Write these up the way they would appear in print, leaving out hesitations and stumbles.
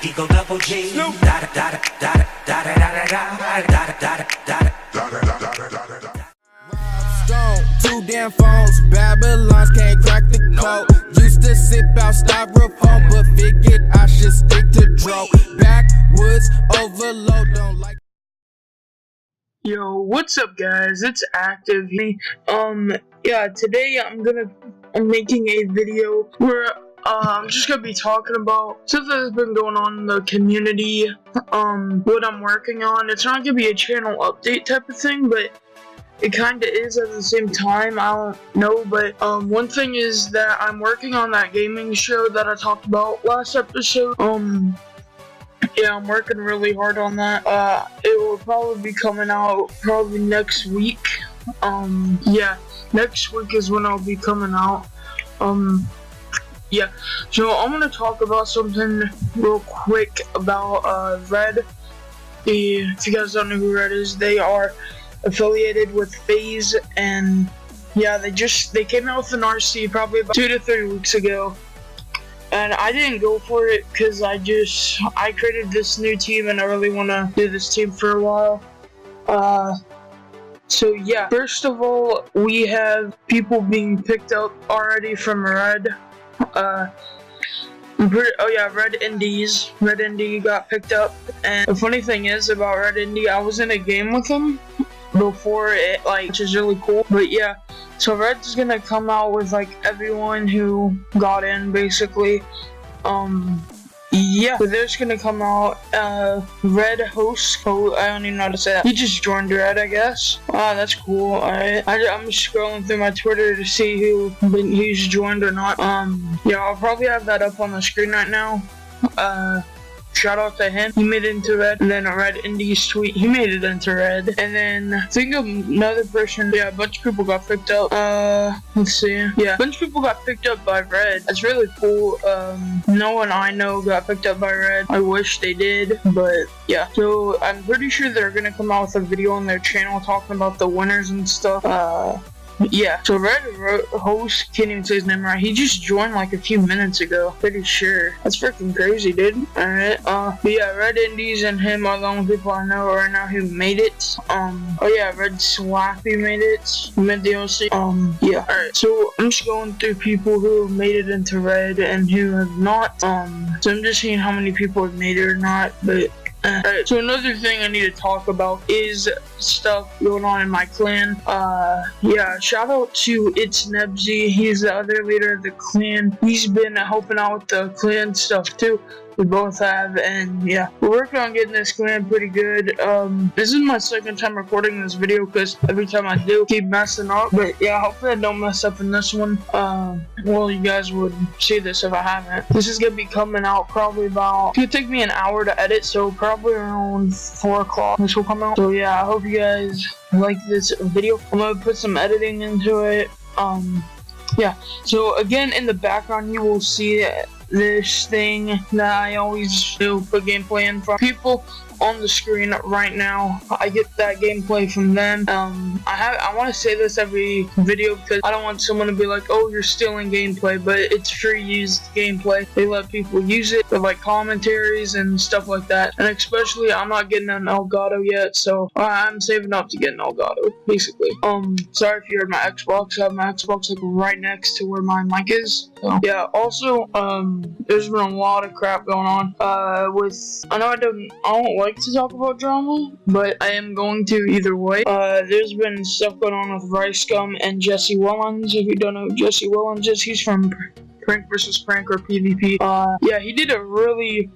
Eagle double G. Stone, 2 damn phones, Babylons can't crack the code. Used to sip out styrofoam, but figured I should stick to dro. Backwoods overload, don't like. Yo, what's up guys, it's Active. Yeah, today I'm making a video where I'm just gonna be talking about stuff that's been going on in the community, what I'm working on. It's not gonna be a channel update type of thing, but it kinda is at the same time. I don't know, but one thing is that I'm working on that gaming show that I talked about last episode. Yeah, I'm working really hard on that. It will probably be coming out probably next week. Yeah, next week is when I'll be coming out. Yeah, so I'm gonna talk about something real quick about Red. If you guys don't know who Red is, they are affiliated with FaZe, and yeah, they came out with an RC probably about 2 to 3 weeks ago. And I didn't go for it because I created this new team and I really want to do this team for a while. So yeah, first of all, we have people being picked up already from Red. Oh yeah, Red Indies. Red Indy got picked up, and the funny thing is about Red Indy, I was in a game with him before it, which is really cool. But yeah, so Red's gonna come out with everyone who got in, basically. Yeah, so there's gonna come out Red Host. I don't even know how to say that. He just joined Red, I guess. That's cool. Alright, I'm scrolling through my Twitter to see who's joined or not. Yeah, I'll probably have that up on the screen right now. Shout out to him. He made it into Red. And then a Red Indies tweet. He made it into Red. And then I think another person. Yeah, a bunch of people got picked up. Let's see. Yeah, a bunch of people got picked up by Red. That's really cool. No one I know got picked up by Red. I wish they did, but yeah. So I'm pretty sure they're gonna come out with a video on their channel talking about the winners and stuff. Yeah, so Red Host, can't even say his name right. He just joined a few minutes ago. Pretty sure. That's freaking crazy, dude. Alright, but yeah, Red Indies and him are the only people I know right now who made it. Oh yeah, Red Swappy made it. He made the OC. Yeah. Alright, so I'm just going through people who made it into Red and who have not. So I'm just seeing how many people have made it or not, but alright, so another thing I need to talk about is stuff going on in my clan. Yeah, shout out to It's Nebsy. He's the other leader of the clan. He's been helping out with the clan stuff too. We both have, and yeah, we're working on getting this clan pretty good. This is my second time recording this video because every time I do, keep messing up. But yeah, hopefully I don't mess up in this one. Well, you guys would see this if I haven't. This is gonna be coming out probably about, it's gonna take me an hour to edit, so probably around 4 o'clock this will come out. So yeah, I hope you guys like this video. I'm gonna put some editing into it. Yeah, so again, in the background you will see this thing that I always do put gameplay in from people on the screen right now. I get that gameplay from them. I want to say this every video because I don't want someone to be like, oh, you're stealing gameplay, but it's free used gameplay. They let people use it with commentaries and stuff like that. And especially, I'm not getting an Elgato yet, so I'm saving up to get an Elgato, basically. Sorry if you heard my Xbox. I have my Xbox right next to where my mic is. So yeah, also, there's been a lot of crap going on I know I don't like to talk about drama, but I am going to either way. There's been stuff going on with RiceGum and Jesse Wellens. If you don't know who Jesse Wellens is, he's from Prank vs. Prank or PvP. Yeah, he did a really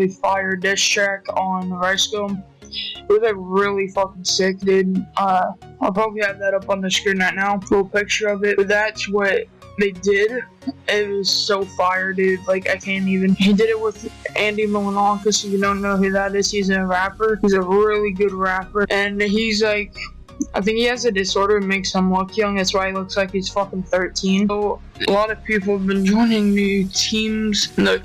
fire diss track on RiceGum. It was really fucking sick, dude. I'll probably have that up on the screen right now. Full picture of it. But that's what they did. It was so fire, dude. I can't even. He did it with Andy Milonakis. If you don't know who that is, he's a rapper. He's a really good rapper, and he's I think he has a disorder that makes him look young. That's why he looks like he's fucking 13. So a lot of people have been joining new teams. The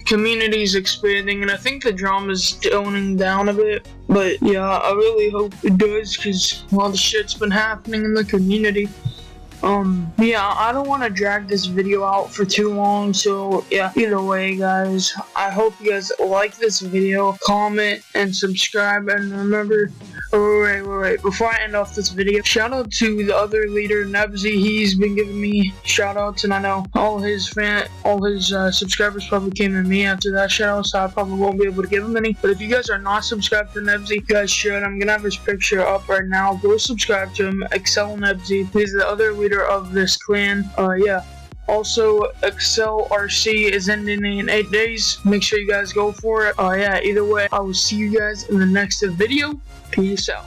community's expanding, and I think the drama's toning down a bit. But yeah, I really hope it does, because a lot of shit's been happening in the community. Yeah, I don't want to drag this video out for too long, so yeah, either way, guys, I hope you guys like this video, comment, and subscribe, and remember, wait, before I end off this video, shout out to the other leader, Nebsy. He's been giving me shout outs, and I know all his subscribers probably came to me after that shout out, so I probably won't be able to give him any, but if you guys are not subscribed to Nebsy, you guys should. I'm gonna have his picture up right now. Go subscribe to him, Excel Nebsy. He's the other leader of this clan. Yeah. Also, Excel RC is ending in 8 days. Make sure you guys go for it. Yeah, either way, I will see you guys in the next video. Peace out.